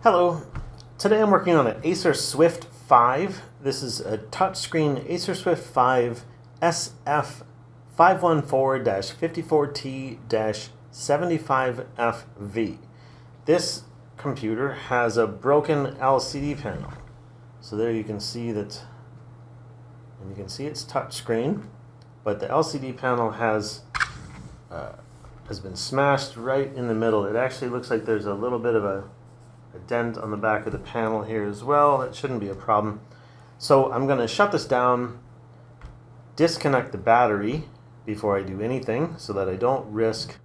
Hello, today I'm working on an Acer Swift 5. This is a touchscreen Acer Swift 5 SF514-54T-75FV. This computer has a broken LCD panel. So there you can see that, and you can see it's touchscreen, but the LCD panel has been smashed right in the middle. It actually looks like there's a little bit of a dent on the back of the panel here as well. That shouldn't be a problem. So I'm going to shut this down, disconnect the battery before I do anything so that I don't risk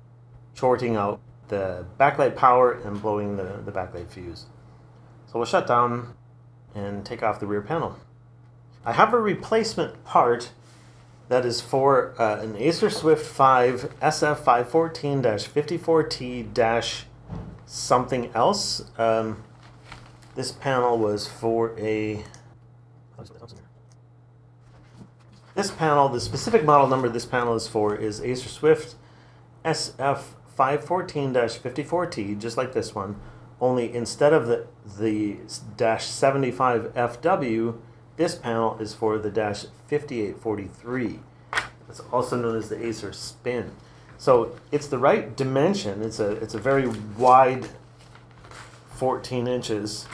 shorting out the backlight power and blowing the backlight fuse. So we'll shut down and take off the rear panel. I have a replacement part that is for an Acer Swift 5 SF514-54T- something else. This panel was for a... This panel, the specific model number this panel is for is Acer Swift SF514-54T, just like this one, only instead of the -75FW, this panel is for the -5843. It's also known as the Acer Spin. So it's the right dimension. It's a very wide 14 inches,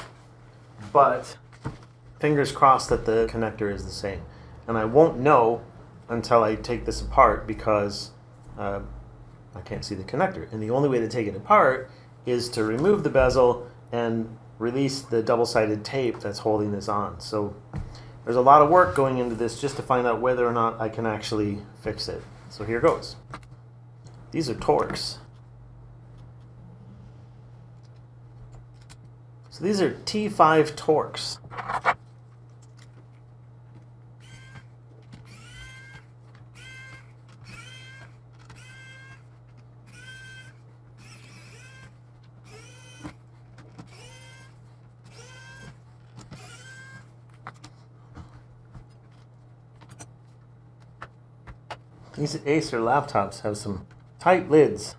but fingers crossed that the connector is the same. And I won't know until I take this apart because I can't see the connector. And the only way to take it apart is to remove the bezel and release the double-sided tape that's holding this on. So there's a lot of work going into this just to find out whether or not I can actually fix it. So here goes. These are Torx. So these are T5 Torx. These Acer laptops have some tight lids.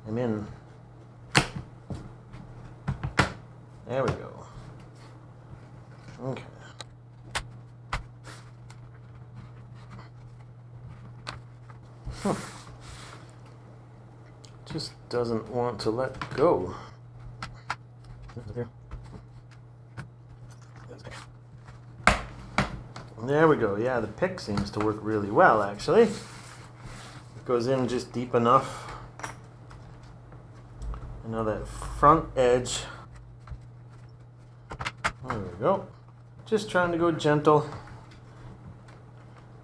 I'm in. There we go. Okay. Just doesn't want to let go. There we go. Yeah, the pick seems to work really well, actually. It goes in just deep enough. And now that front edge. There we go. Just trying to go gentle.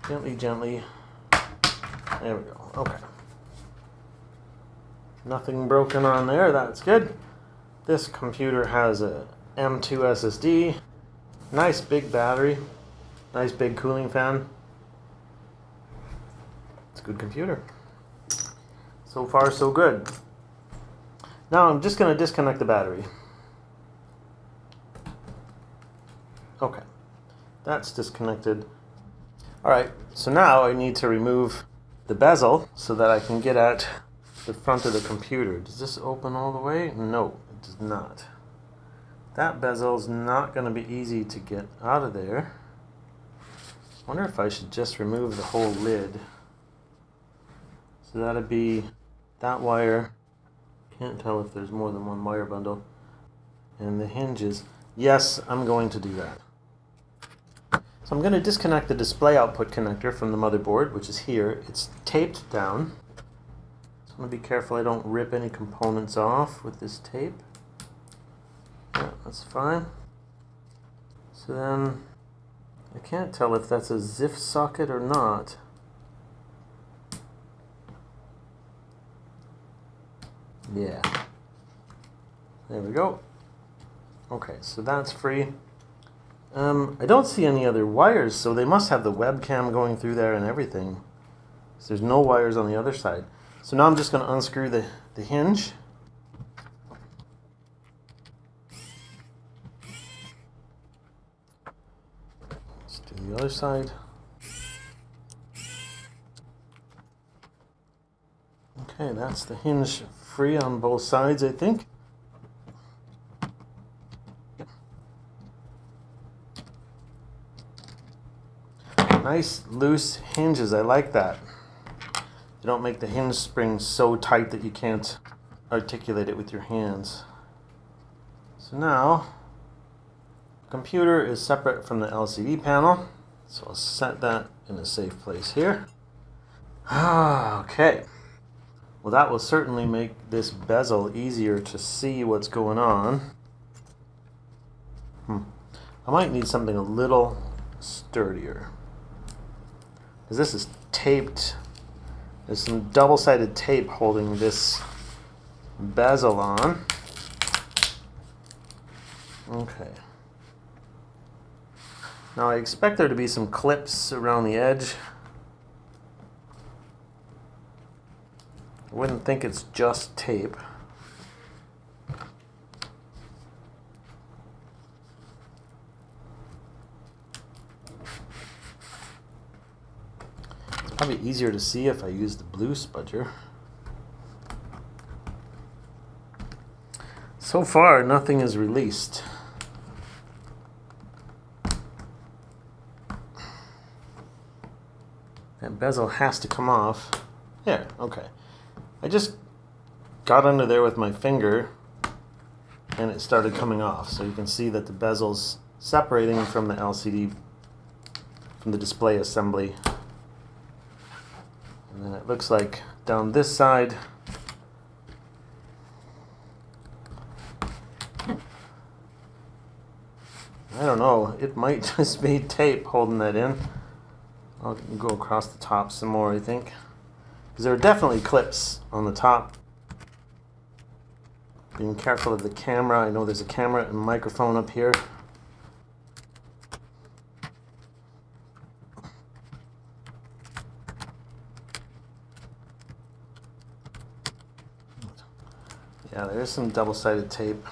Gently, gently. There we go. Okay. Nothing broken on there. That's good. This computer has a M2 SSD. Nice big battery. Nice big cooling fan. It's a good computer. So far, so good. Now I'm just going to disconnect the battery. Okay, that's disconnected. All right, so now I need to remove the bezel so that I can get at the front of the computer. Does this open all the way? No, it does not. That bezel is not going to be easy to get out of there. I wonder if I should just remove the whole lid. So that'd be that wire. Can't tell if there's more than one wire bundle. And the hinges. Yes, I'm going to do that. So I'm going to disconnect the display output connector from the motherboard, which is here. It's taped down. So I'm going to be careful I don't rip any components off with this tape. Yeah, that's fine. So then I can't tell if that's a ZIF socket or not. Yeah. There we go. Okay, so that's free. I don't see any other wires, so they must have the webcam going through there and everything. So there's no wires on the other side. So now I'm just going to unscrew the hinge. Let's do the other side. Okay, that's the hinge free on both sides, I think. Nice loose hinges, I like that. You don't make the hinge spring so tight that you can't articulate it with your hands. So now, the computer is separate from the LCD panel, so I'll set that in a safe place here. Okay, well that will certainly make this bezel easier to see what's going on. I might need something a little sturdier, because this is taped. There's some double-sided tape holding this bezel on. Okay. Now I expect there to be some clips around the edge. I wouldn't think it's just tape. It's probably easier to see if I use the blue spudger. So far, nothing is released. That bezel has to come off. There, okay. I just got under there with my finger and it started coming off. So you can see that the bezel's separating from the LCD, from the display assembly. And then it looks like down this side, I don't know, it might just be tape holding that in. I'll go across the top some more, I think. Because there are definitely clips on the top. Being careful of the camera. I know there's a camera and microphone up here. Yeah, there's some double-sided tape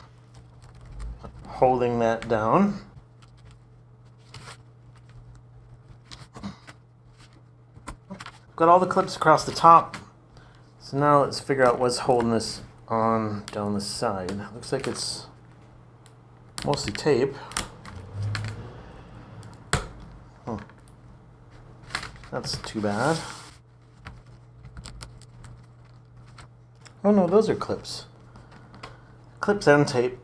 holding that down. Got all the clips across the top. So now let's figure out what's holding this on down the side. Looks like it's mostly tape. That's too bad. Oh no, those are clips. Clips and tape.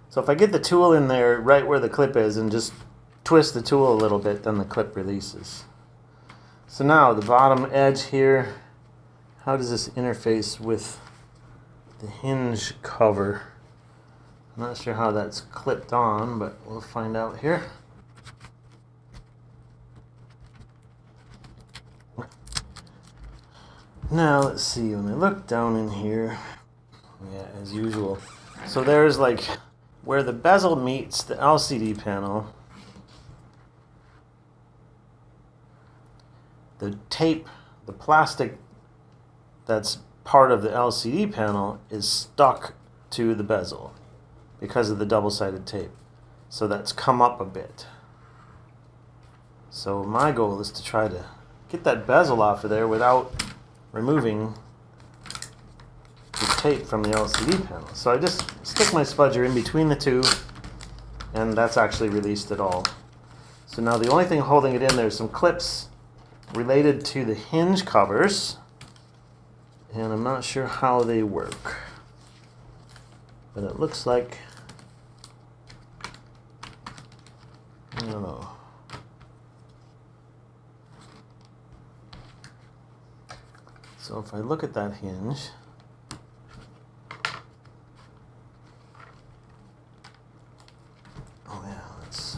So if I get the tool in there right where the clip is and just twist the tool a little bit, then the clip releases. So now the bottom edge here, how does this interface with the hinge cover? I'm not sure how that's clipped on, but we'll find out here. Now let's see, when I look down in here, yeah, as usual. So there's like where the bezel meets the LCD panel. The tape, the plastic that's part of the LCD panel is stuck to the bezel because of the double-sided tape. So that's come up a bit. So my goal is to try to get that bezel off of there without removing the tape from the LCD panel. So I just stick my spudger in between the two, and that's actually released it all. So now the only thing holding it in there is some clips related to the hinge covers, and I'm not sure how they work, but it looks like, I don't know. So if I look at that hinge, oh yeah, let's,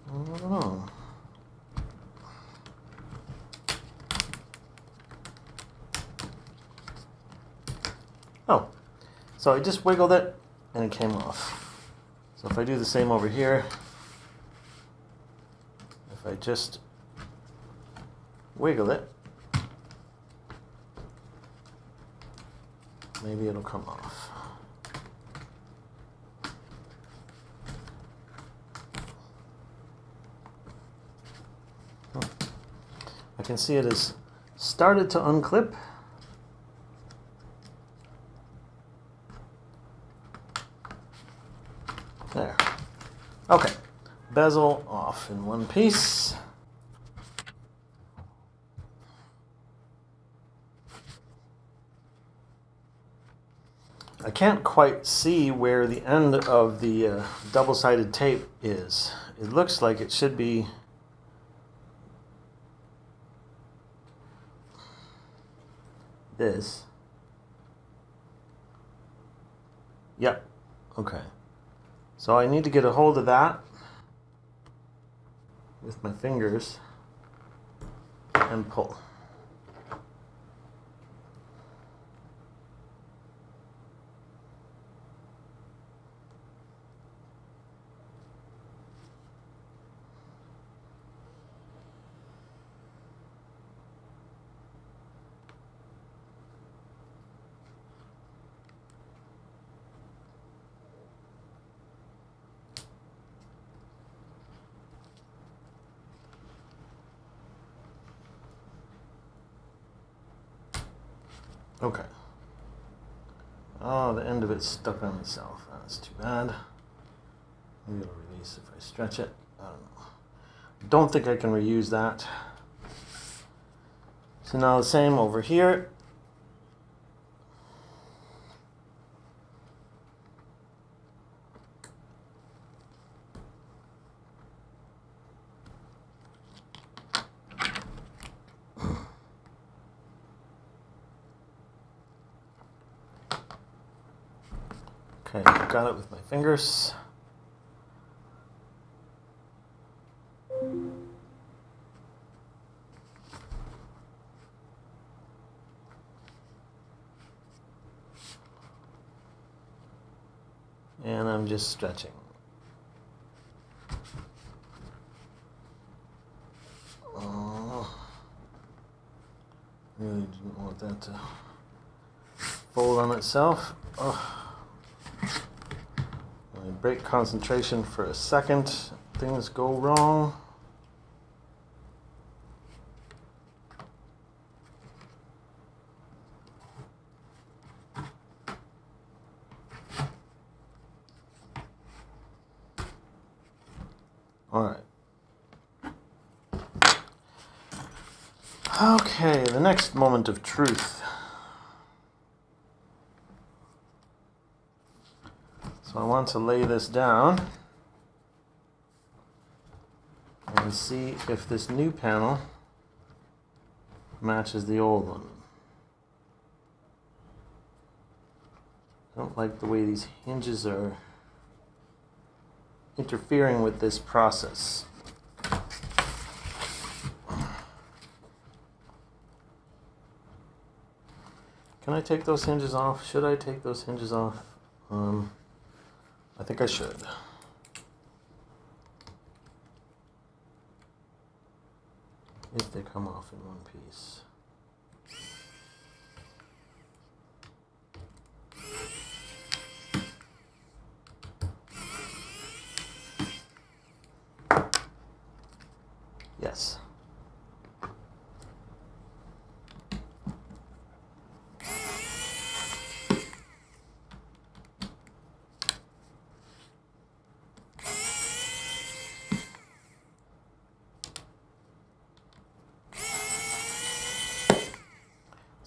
I don't know. Oh, so I just wiggled it and it came off. So if I do the same over here, if I just wiggle it, maybe it'll come off. I can see it has started to unclip. There. Okay. Bezel off in one piece. I can't quite see where the end of the double-sided tape is. It looks like it should be this. Yep. Okay. So I need to get a hold of that with my fingers and pull. Okay. Oh, the end of it's stuck on itself. That's too bad. Maybe it'll release if I stretch it. I don't know. Don't think I can reuse that. So now the same over here. Okay, got it with my fingers. And I'm just stretching. Oh, really didn't want that to fold on itself. Oh. I break concentration for a second. Things go wrong. All right. Okay, the next moment of truth. So I want to lay this down and see if this new panel matches the old one. I don't like the way these hinges are interfering with this process. Can I take those hinges off? Should I take those hinges off? I think I should. If they come off in one piece. Yes.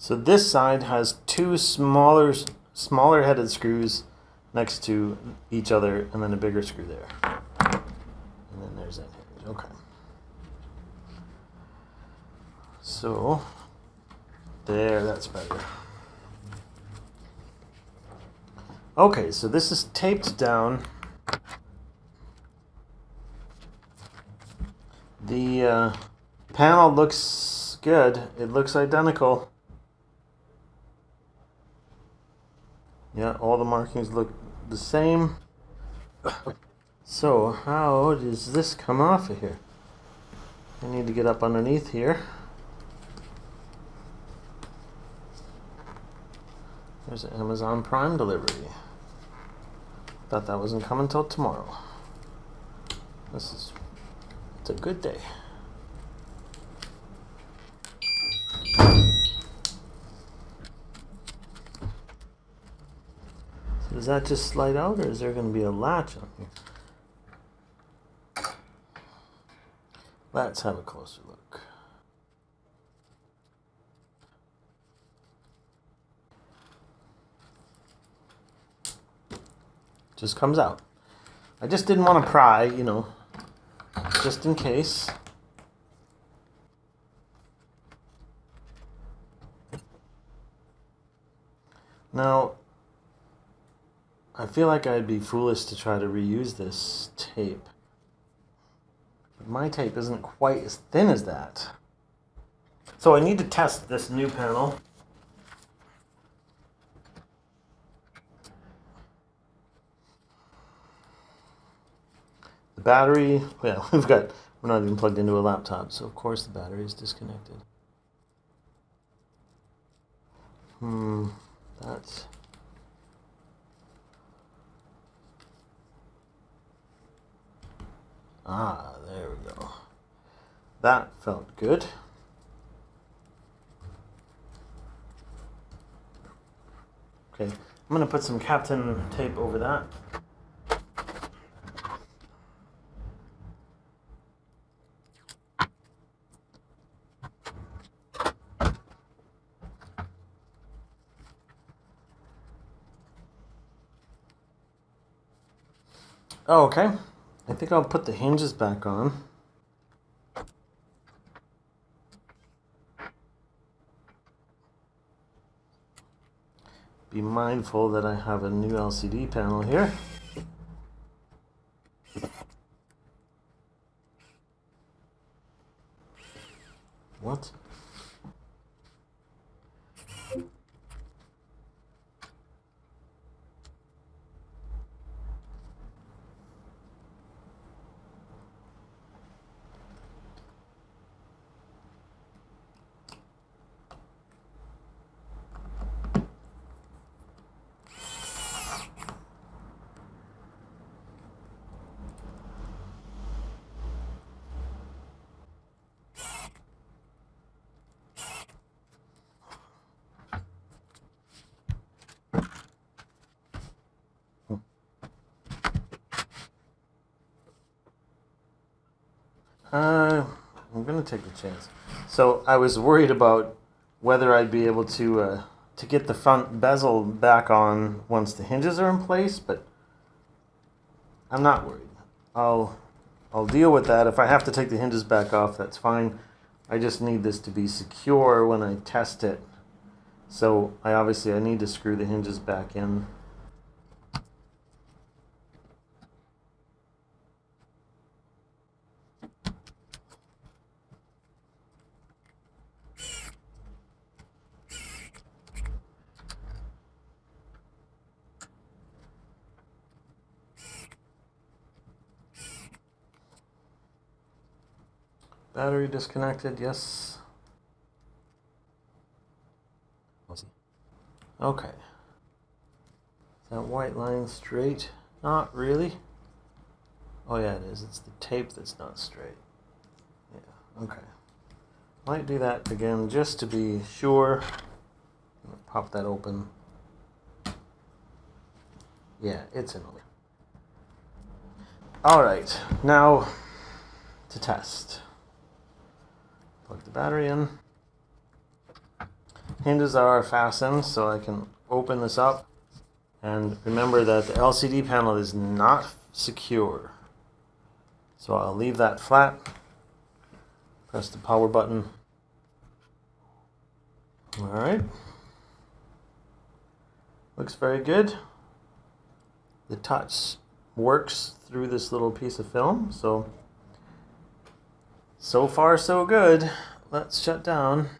So this side has two smaller headed screws next to each other, and then a bigger screw there. And then there's that hinge. Okay. So there, that's better. Okay, so this is taped down. The panel looks good. It looks identical. Yeah, all the markings look the same. So how does this come off of here? I need to get up underneath here. There's an Amazon Prime delivery. Thought that wasn't coming till tomorrow. It's a good day. So does that just slide out, or is there going to be a latch on here? Let's have a closer look. Just comes out. I just didn't want to pry, you know, just in case. Now, I feel like I'd be foolish to try to reuse this tape. But my tape isn't quite as thin as that. So I need to test this new panel. The battery, well, we're not even plugged into a laptop, so of course the battery is disconnected. That's... Ah, there we go. That felt good. Okay, I'm going to put some Captain tape over that. Oh, okay. I think I'll put the hinges back on. Be mindful that I have a new LCD panel here. What? I'm gonna take the chance. So I was worried about whether I'd be able to get the front bezel back on once the hinges are in place, but I'm not worried. I'll deal with that. If I have to take the hinges back off, that's fine. I just need this to be secure when I test it. So I need to screw the hinges back in. Battery disconnected, yes. Okay. Is that white line straight? Not really. Oh yeah, it is. It's the tape that's not straight. Yeah, okay. Might do that again just to be sure. Pop that open. Yeah, it's in order. Alright, now to test. Plug the battery in. Hinges are fastened, so I can open this up. And remember that the LCD panel is not secure. So I'll leave that flat. Press the power button. Alright. Looks very good. The touch works through this little piece of film, so far so good. Let's shut down.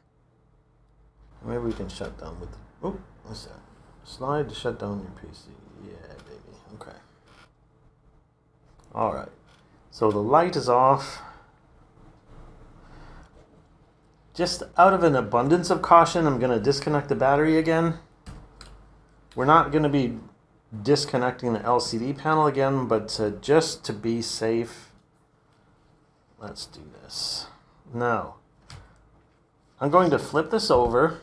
Maybe we can shut down with, oh, what's that? Slide to shut down your PC. Yeah, baby, okay. Alright, so the light is off. Just out of an abundance of caution, I'm gonna disconnect the battery again. We're not gonna be disconnecting the LCD panel again, but just to be safe, let's do this. Now, I'm going to flip this over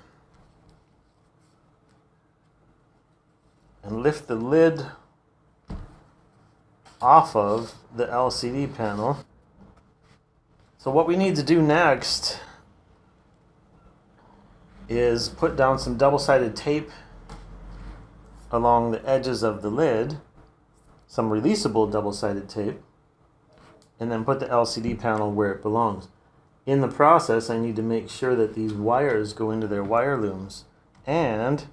and lift the lid off of the LCD panel. So what we need to do next is put down some double-sided tape along the edges of the lid, some releasable double-sided tape, and then put the LCD panel where it belongs. In the process, I need to make sure that these wires go into their wire looms and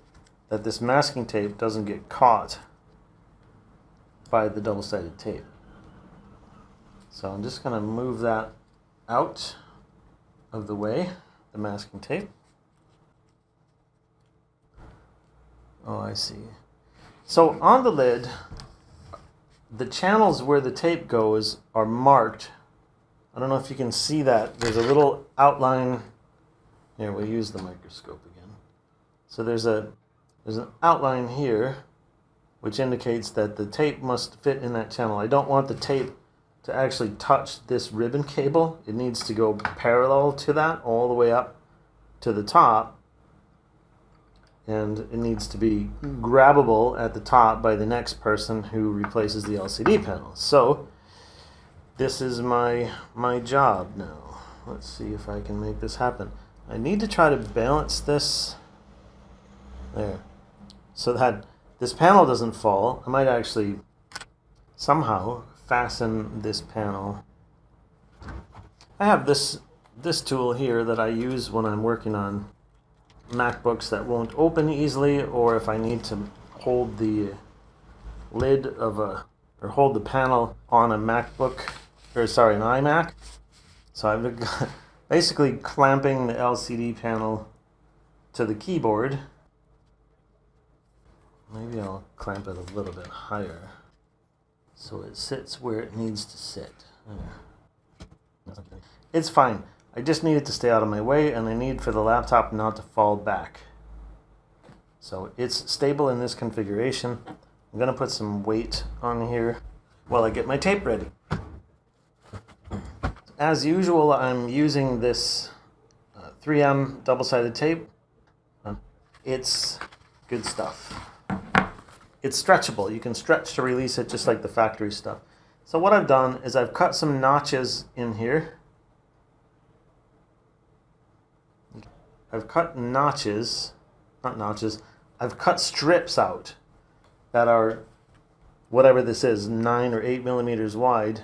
that this masking tape doesn't get caught by the double-sided tape. So I'm just going to move that out of the way, the masking tape. Oh, I see. So on the lid, the channels where the tape goes are marked. I don't know if you can see that. There's a little outline. Here, we'll use the microscope again. So there's an outline here which indicates that the tape must fit in that channel. I don't want the tape to actually touch this ribbon cable. It needs to go parallel to that all the way up to the top. And it needs to be grabbable at the top by the next person who replaces the LCD panel. So this is my job now. Let's see if I can make this happen. I need to try to balance this there so that this panel doesn't fall. I might actually somehow fasten this panel. I have this tool here that I use when I'm working on MacBooks that won't open easily, or if I need to hold the lid of or hold the panel on a MacBook, or sorry, an iMac. So I'm basically clamping the LCD panel to the keyboard. Maybe I'll clamp it a little bit higher so it sits where it needs to sit. It's fine. I just need it to stay out of my way, and I need for the laptop not to fall back. So it's stable in this configuration. I'm going to put some weight on here while I get my tape ready. As usual, I'm using this 3M double-sided tape. It's good stuff. It's stretchable. You can stretch to release it just like the factory stuff. So what I've done is I've cut some notches in here. I've cut I've cut strips out that are, whatever this is, 9 or 8 millimeters wide,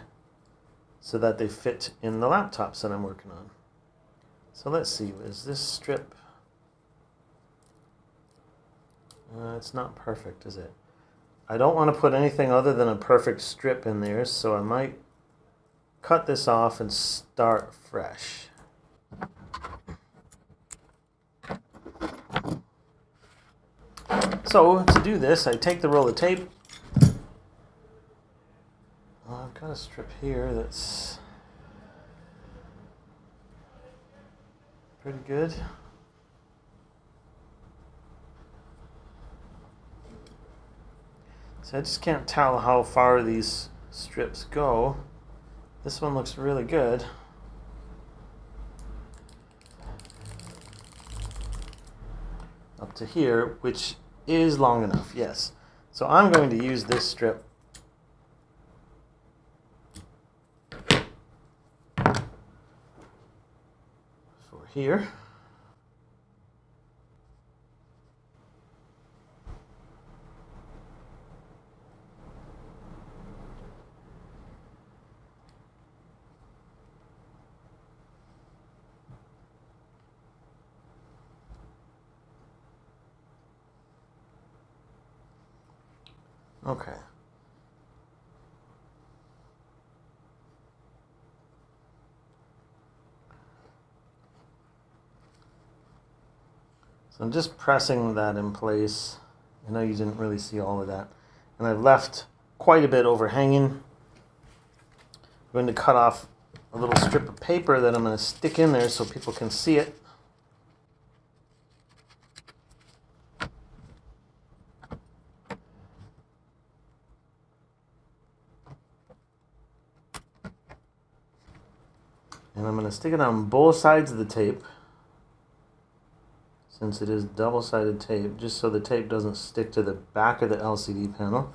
so that they fit in the laptops that I'm working on. So let's see, is this strip, it's not perfect, is it? I don't want to put anything other than a perfect strip in there, so I might cut this off and start fresh. So to do this, I take the roll of tape. I've got a strip here that's pretty good. So I just can't tell how far these strips go. This one looks really good. Up to here, which is long enough, yes. So I'm going to use this strip for here. Okay. So I'm just pressing that in place. I know you didn't really see all of that. And I've left quite a bit overhanging. I'm going to cut off a little strip of paper that I'm going to stick in there so people can see it. And I'm going to stick it on both sides of the tape, since it is double-sided tape, just so the tape doesn't stick to the back of the LCD panel.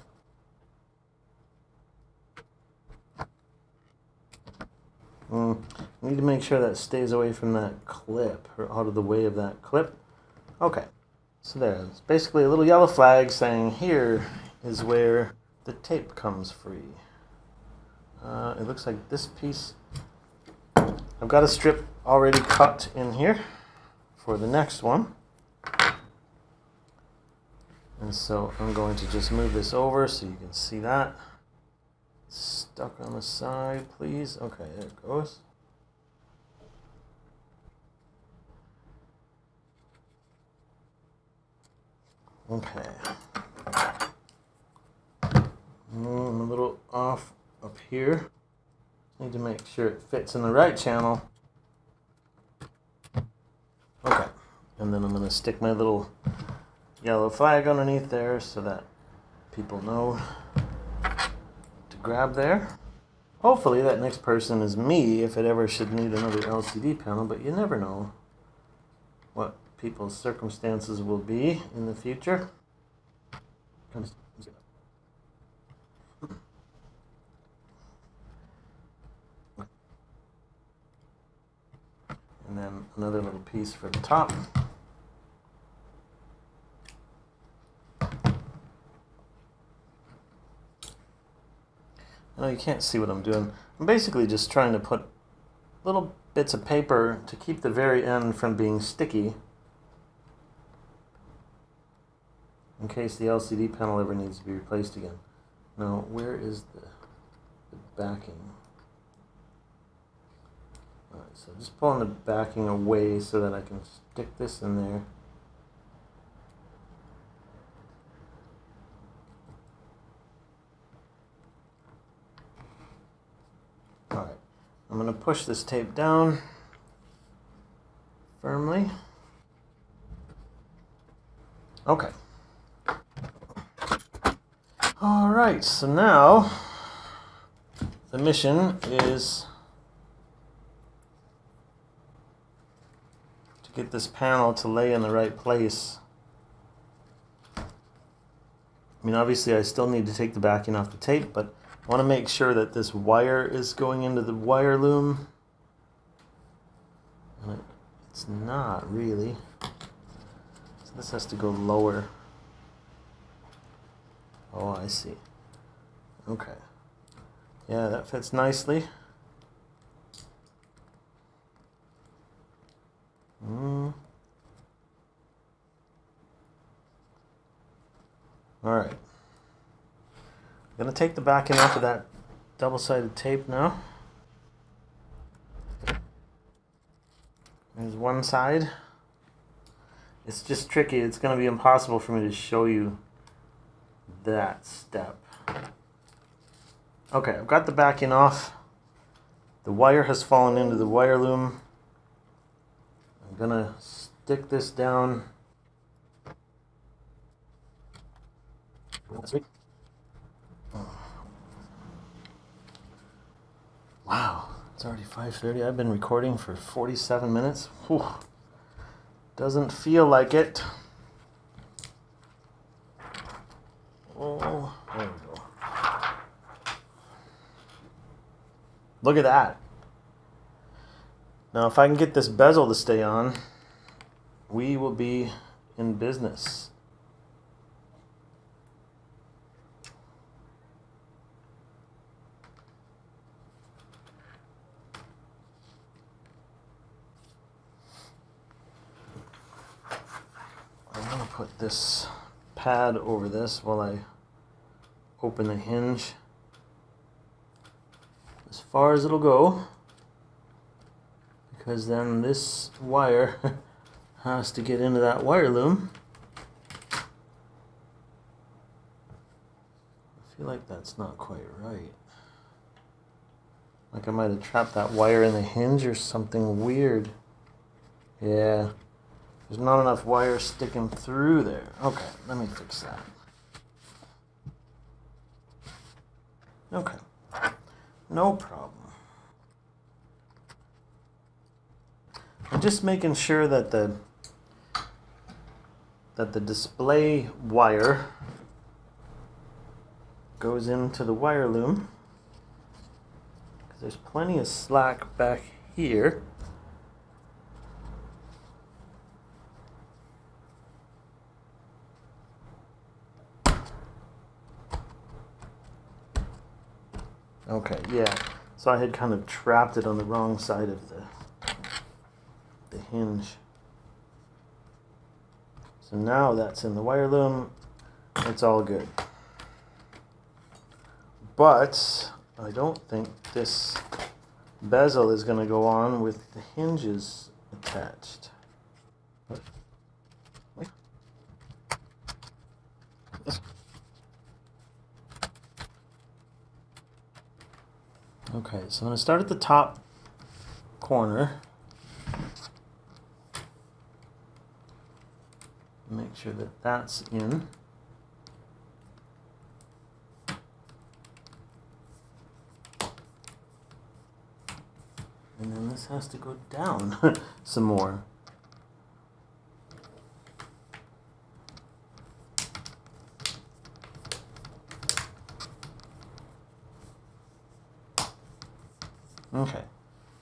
I need to make sure that stays away from that clip, or out of the way of that clip. Okay, so there. It's basically a little yellow flag saying here is where the tape comes free. It looks like this piece, I've got a strip already cut in here for the next one. And so I'm going to just move this over so you can see that. Stuck on the side, please. Okay, there it goes. Okay. I'm a little off up here. Need to make sure it fits in the right channel. Okay. And then I'm going to stick my little yellow flag underneath there so that people know to grab there. Hopefully that next person is me if it ever should need another LCD panel, but you never know what people's circumstances will be in the future. And then another little piece for the top. No, you can't see what I'm doing. I'm basically just trying to put little bits of paper to keep the very end from being sticky in case the LCD panel ever needs to be replaced again. Now, where is the backing? Alright, so just pulling the backing away so that I can stick this in there. Alright, I'm going to push this tape down firmly. Okay. Alright, so now the mission is to get this panel to lay in the right place. I mean, obviously I still need to take the backing off the tape, but I want to make sure that this wire is going into the wire loom. And it's not really. So this has to go lower. Oh, I see. Okay. Yeah, that fits nicely. Alright. I'm going to take the backing off of that double-sided tape now. There's one side. It's just tricky. It's going to be impossible for me to show you that step. Okay, I've got the backing off. The wire has fallen into the wire loom. I'm gonna stick this down. Wow, it's already 5:30. I've been recording for 47 minutes. Whew. Doesn't feel like it. Oh, there we go. Look at that. Now, if I can get this bezel to stay on, we will be in business. I'm going to put this pad over this while I open the hinge as far as it'll go, because then this wire has to get into that wire loom. I feel like that's not quite right. Like I might have trapped that wire in the hinge or something weird. Yeah, there's not enough wire sticking through there. Okay, let me fix that. Okay, no problem. I'm just making sure that the display wire goes into the wire loom, because there's plenty of slack back here. Okay, yeah. So I had kind of trapped it on the wrong side of the hinge. So now that's in the wire loom. It's all good. But I don't think this bezel is going to go on with the hinges attached. Okay, so I'm going to start at the top corner. Make sure that that's in. And then this has to go down some more. Okay,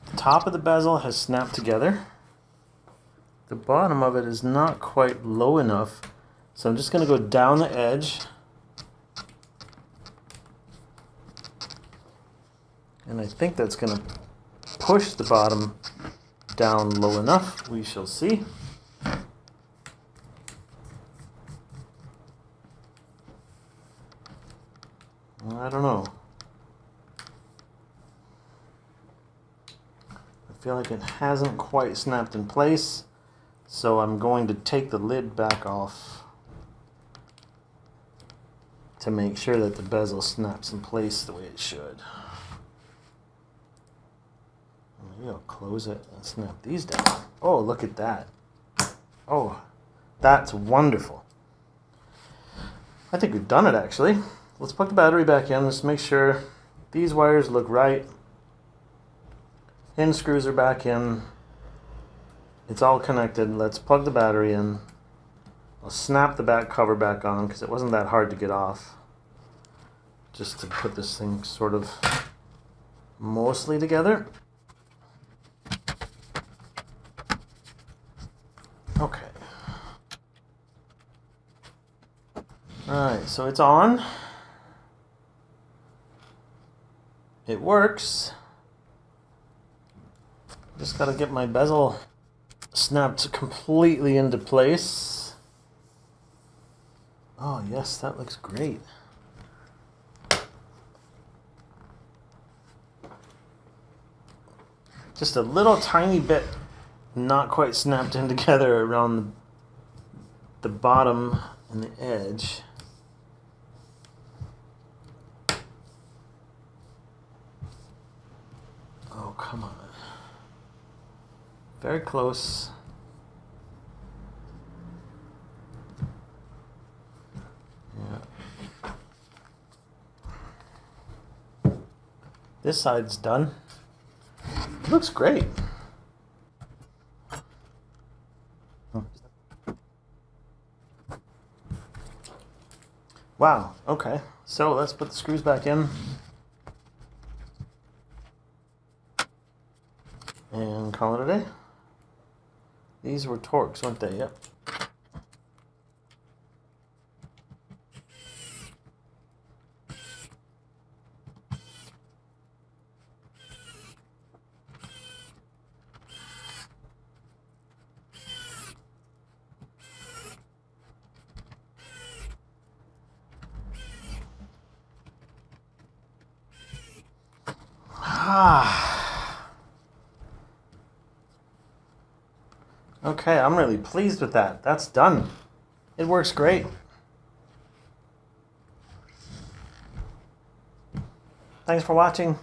the top of the bezel has snapped together. The bottom of it is not quite low enough, so I'm just going to go down the edge. And I think that's going to push the bottom down low enough. We shall see. I don't know. I feel like it hasn't quite snapped in place, so I'm going to take the lid back off to make sure that the bezel snaps in place the way it should. Maybe I'll close it and snap these down. Oh, look at that. Oh, that's wonderful. I think we've done it, actually. Let's plug the battery back in. Let's make sure these wires look right. Hinge screws are back in. It's all connected. Let's plug the battery in. I'll snap the back cover back on because it wasn't that hard to get off. Just to put this thing sort of mostly together. Okay. Alright, so it's on. It works. Just gotta get my bezel snapped completely into place. Oh yes, that looks great. Just a little tiny bit not quite snapped in together around the bottom and the edge. Oh, come on. Very close. Yeah. This side's done. Looks great. Wow, okay. So let's put the screws back in. And call it a day. These were Torx, weren't they? Yep. Okay, I'm really pleased with that. That's done. It works great. Thanks for watching.